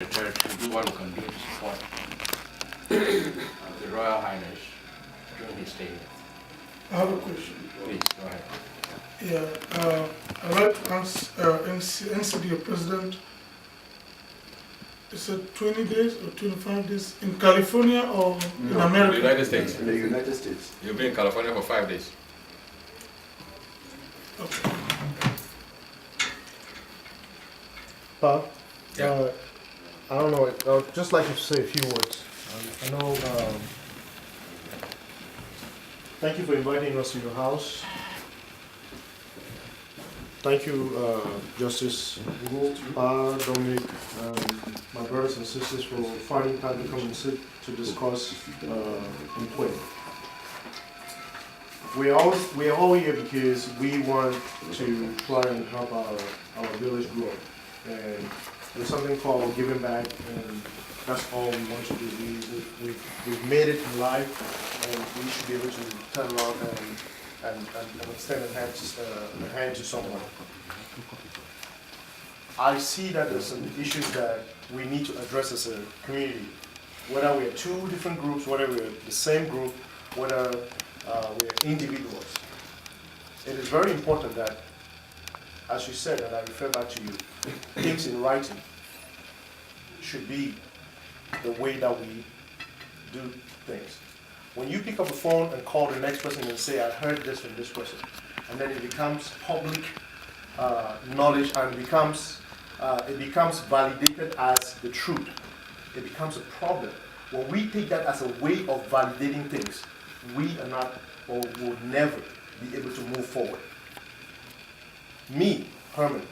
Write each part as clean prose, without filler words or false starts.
the church to do what we can do to support the Royal Highness during his stay here. I have a question. Please, go ahead. Yeah, I'd like to ask NCDA President, is it 20 days or 25 days in California or in America? The United States. In the United States. You'll be in California for 5 days. Okay. Bob? Yeah. I don't know, I'd just like to say a few words. I know, thank you for inviting us to your house. Thank you, Justice Wu, Dominic, my brothers and sisters for finding time to come and sit to discuss Nkwen. We are all here because we want to try and help our village grow. And there's something called giving back, and that's all we want to do. We've made it in life, and we should be able to turn around and extend a hand to someone. I see that there's some issues that we need to address as a community. Whether we're two different groups, whether we're the same group, whether we're individuals. It is very important that, as you said, and I refer back to you, things in writing should be the way that we do things. When you pick up a phone and call the next person and say, I heard this from this person, and then it becomes public knowledge and it becomes validated as the truth, it becomes a problem. When we take that as a way of validating things, we are not or will never be able to move forward. Me, Herman,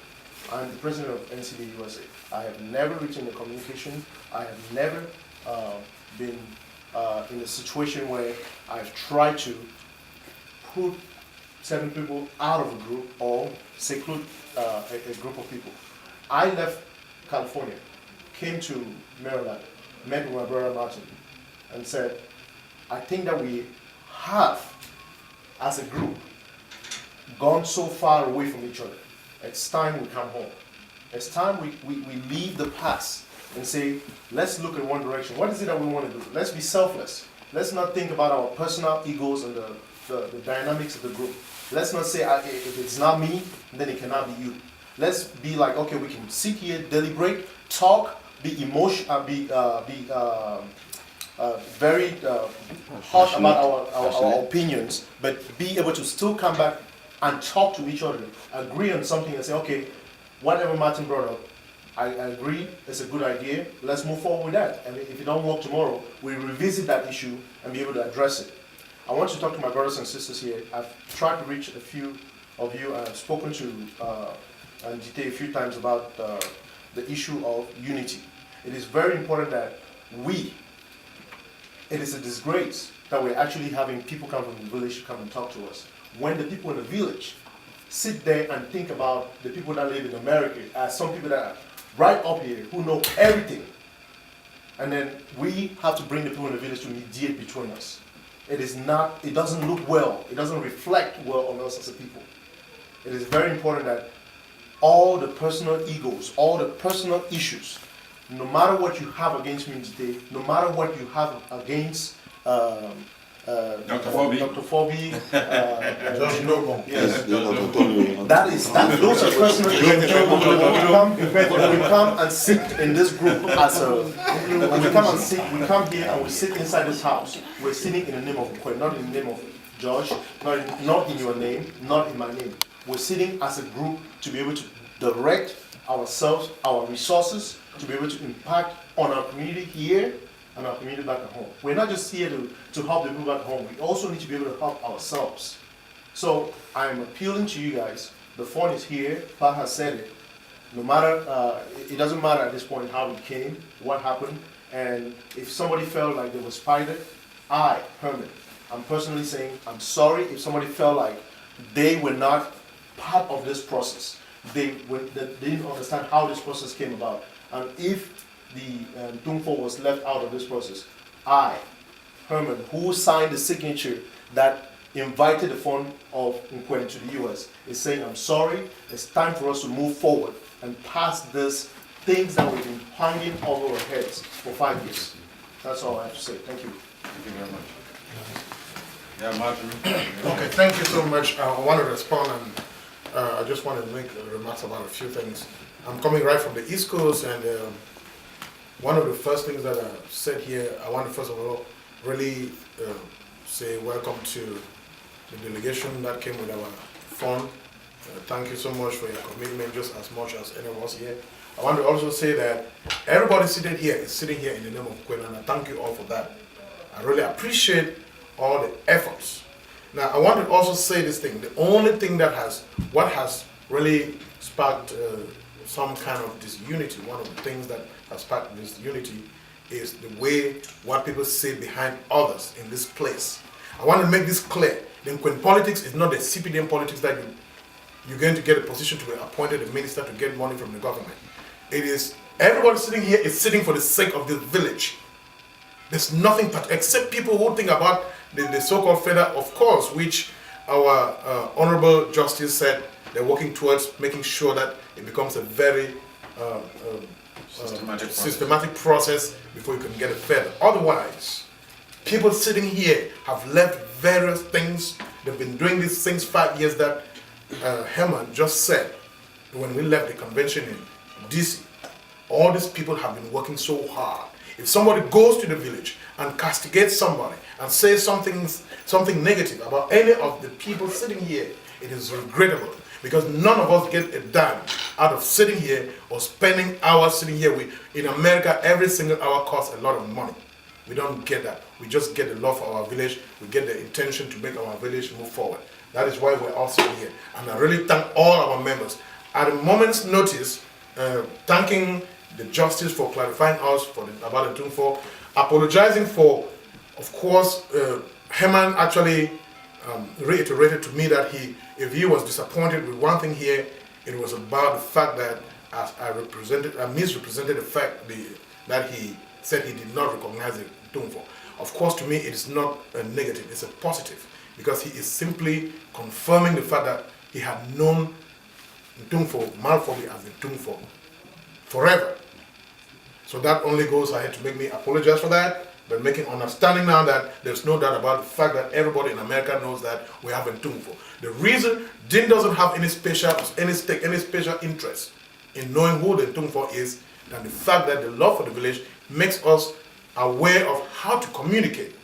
I'm the president of NCDA USA. I have never written a communication. I have never been in a situation where I've tried to put certain people out of a group or seclude a group of people. I left California, came to Maryland, met with my brother Martin, and said, I think that we have, as a group, gone so far away from each other. It's time we come home. It's time we leave the past and say, let's look in one direction. What is it that we want to do? Let's be selfless. Let's not think about our personal egos and the dynamics of the group. Let's not say, if it's not me, then it cannot be you. Let's be like, okay, we can sit here, deliberate, talk, be emotional, very hot about our opinions, but be able to still come back and talk to each other, agree on something and say, okay, whatever Martin brought up, I agree, it's a good idea, let's move forward with that. And if it don't work tomorrow, we revisit that issue and be able to address it. I want to talk to my brothers and sisters here. I've tried to reach a few of you, and I've spoken to NCDA a few times about the issue of unity. It is very important that it is a disgrace that we're actually having people come from the village to come and talk to us. When the people in the village sit there and think about the people that live in America as some people that are right up here who know everything, and then we have to bring the people in the village to mediate between us. It doesn't look well, it doesn't reflect well on us as a people. It is very important that all the personal egos, all the personal issues, no matter what you have against me today, no matter what you have against Dr. Fobi. Judge Noble. Yes. Those are personal issues. We come and sit in this group we come here and we sit inside this house. We're sitting in the name of Nkwen, not in the name of George, not in your name, not in my name. We're sitting as a group to be able to direct ourselves, our resources, to be able to impact on our community here and our community back at home. We're not just here to help the people back at home, we also need to be able to help ourselves. So I'm appealing to you guys. The phone is here, Pa has said it. No matter, it doesn't matter at this point how it came, what happened, and if somebody felt like they were spited, I, Herman, I'm personally saying I'm sorry if somebody felt like they were not part of this process. They didn't understand how this process came about. And if the Tumfo was left out of this process, I, Herman, who signed the signature that invited the phone of Nkwen to the US, is saying, I'm sorry, it's time for us to move forward and pass this things that we've been hanging over our heads for 5 years. That's all I have to say. Thank you. Thank you very much. Yeah, Martin. Okay, thank you so much. I want to respond, and I just want to make remarks about a few things. I'm coming right from the East Coast, and one of the first things that I said here, I want to first of all really say welcome to the delegation that came with our fund. Thank you so much for your commitment, just as much as any of us here. I want to also say that everybody sitting here is sitting here in the name of Nkwen, and I thank you all for that. I really appreciate all the efforts. Now, I want to also say this thing. The only thing that has really sparked some kind of disunity, one of the things that has sparked this unity is the way what people say behind others in this place. I want to make this clear. The Nkwen politics is not the CPDM politics that you're going to get a position to be appointed a minister to get money from the government. It is, everybody sitting here is sitting for the sake of this village. There's nothing but, except people who think about the so-called federal, of course, which our Honorable Justice said they're working towards making sure that it becomes a very systematic process before you can get it further. Otherwise, people sitting here have left various things. They've been doing these things 5 years that Herman just said when we left the convention in DC. All these people have been working so hard. If somebody goes to the village and castigates somebody and says something negative about any of the people sitting here, it is regrettable, because none of us get a dime out of sitting here or spending hours sitting here. In America, every single hour costs a lot of money. We don't get that. We just get the love for our village. We get the intention to make our village move forward. That is why we're all sitting here. And I really thank all our members. At a moment's notice, thanking the justice for clarifying us about the Tumfor, apologizing for, of course, Herman actually reiterated to me that if he was disappointed with one thing here, it was about the fact that as I misrepresented the fact that he said he did not recognize the Tumfor. Of course, to me, it is not a negative, it's a positive, because he is simply confirming the fact that he had known Tumfor, Malfoy as the Tumfor, forever. So that only goes ahead to make me apologize for that, but making understanding now that there's no doubt about the fact that everybody in America knows that we have a Tumfor. The reason Dean doesn't have any special interest in knowing who the Tumfor is than the fact that the love for the village makes us aware of how to communicate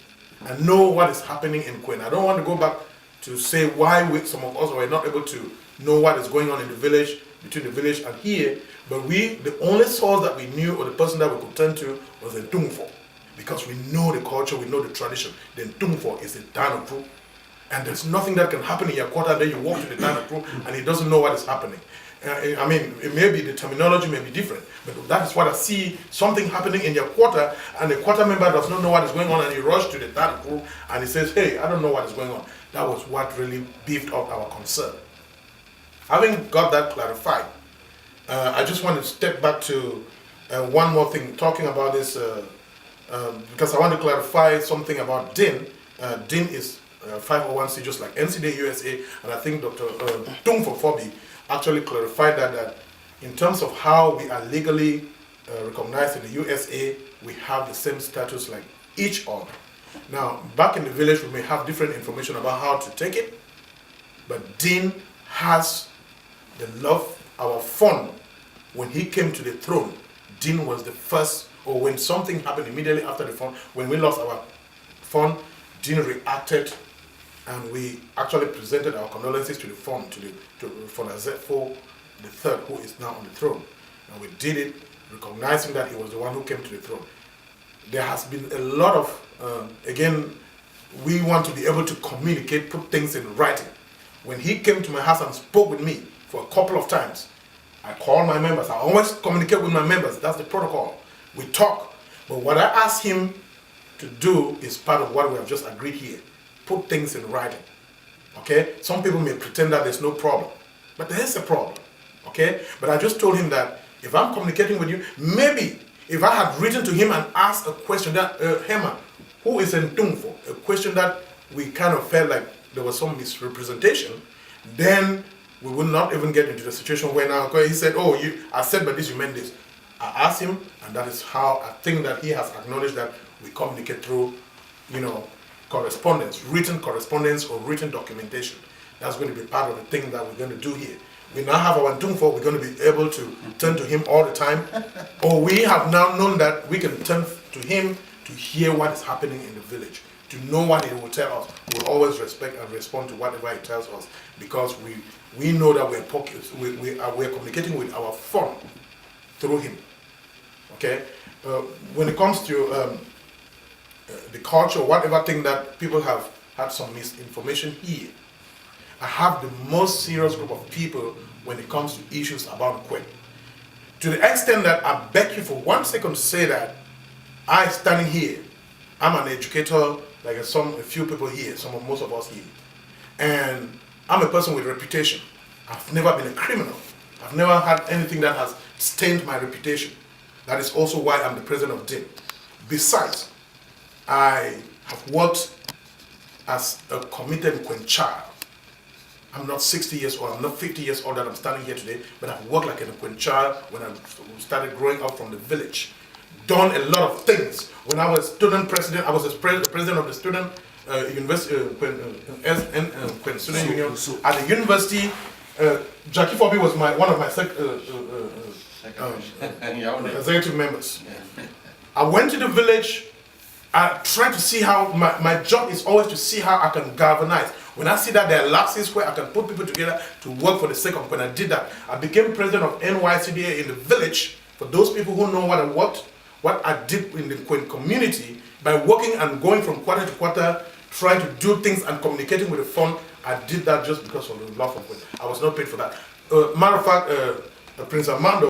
and know what is happening in Nkwen. I don't want to go back to say why some of us were not able to know what is going on in the village, between the village and here, but the only source that we knew, or the person that we could turn to, was the Tumfor, because we know the culture, we know the tradition. The Tumfor is the Dano crew, and there's nothing that can happen in your quarter, then you walk to the Dano crew and he doesn't know what is happening. I mean, it may be, the terminology may be different, but that is what I see, something happening in your quarter, and the quarter member does not know what is going on, and he rushes to the Dano crew and he says, hey, I don't know what is going on. That was what really beefed up our concern. Having got that clarified, I just want to step back to one more thing, talking about this, because I want to clarify something about DIN. DIN is 501c, just like NCDA USA, and I think Dr. Tumfor Fobi actually clarified that in terms of how we are legally recognized in the USA, we have the same status like each other. Now, back in the village, we may have different information about how to take it, but Dean has the love, our fund. When he came to the throne, Dean was the first, or when something happened immediately after the fund, when we lost our fund, Dean reacted, and we actually presented our condolences to the fund, for Azefo the third, who is now on the throne. And we did it, recognizing that he was the one who came to the throne. There has been a lot of, again, we want to be able to communicate, put things in writing. When he came to my house and spoke with me for a couple of times, I called my members. I always communicate with my members. That's the protocol. We talk. But what I asked him to do is part of what we have just agreed here. Put things in writing. Okay? Some people may pretend that there's no problem. But there is a problem. Okay? But I just told him that if I'm communicating with you, maybe if I had written to him and asked a question that, Herman, who is Tumfor? A question that we kind of felt like there was some misrepresentation, then we would not even get into the situation where now, he said, oh, I said but this, you meant this. I asked him, and that is how I think that he has acknowledged that we communicate through, correspondence, written correspondence or written documentation. That's going to be part of the thing that we're going to do here. We now have our Nkwen, we're going to be able to turn to him all the time, or we have now known that we can turn to him to hear what is happening in the village, to know what he will tell us. We will always respect and respond to whatever he tells us, because we know that we're communicating with our phone through him. Okay? When it comes to the culture, whatever thing that people have had some misinformation here, I have the most serious group of people when it comes to issues about Nkwen. To the extent that I beg you for 1 second to say that I standing here, I'm an educator, like a few people here, most of us here, and I'm a person with reputation. I've never been a criminal. I've never had anything that has stained my reputation. That is also why I'm the president of DIM. Besides, I have worked as a committed Nkwen child. I'm not 60 years old, I'm not 50 years old that I'm standing here today, but I've worked like a Nkwen child when I started growing up from the village. Done a lot of things. When I was student president, I was the president of the student university, Nkwen Student Union. At the university, Jackie Fobi was one of my executive members. I went to the village. I try to see how, my job is always to see how I can galvanize. When I see that there are lapses where I can put people together to work for the sake of, when I did that, I became president of NCDA in the village. For those people who know what I did in the Nkwen community, by working and going from quarter to quarter, trying to do things and communicating with the phone, I did that just because of the love of Nkwen. I was not paid for that. Matter of fact, Prince Armando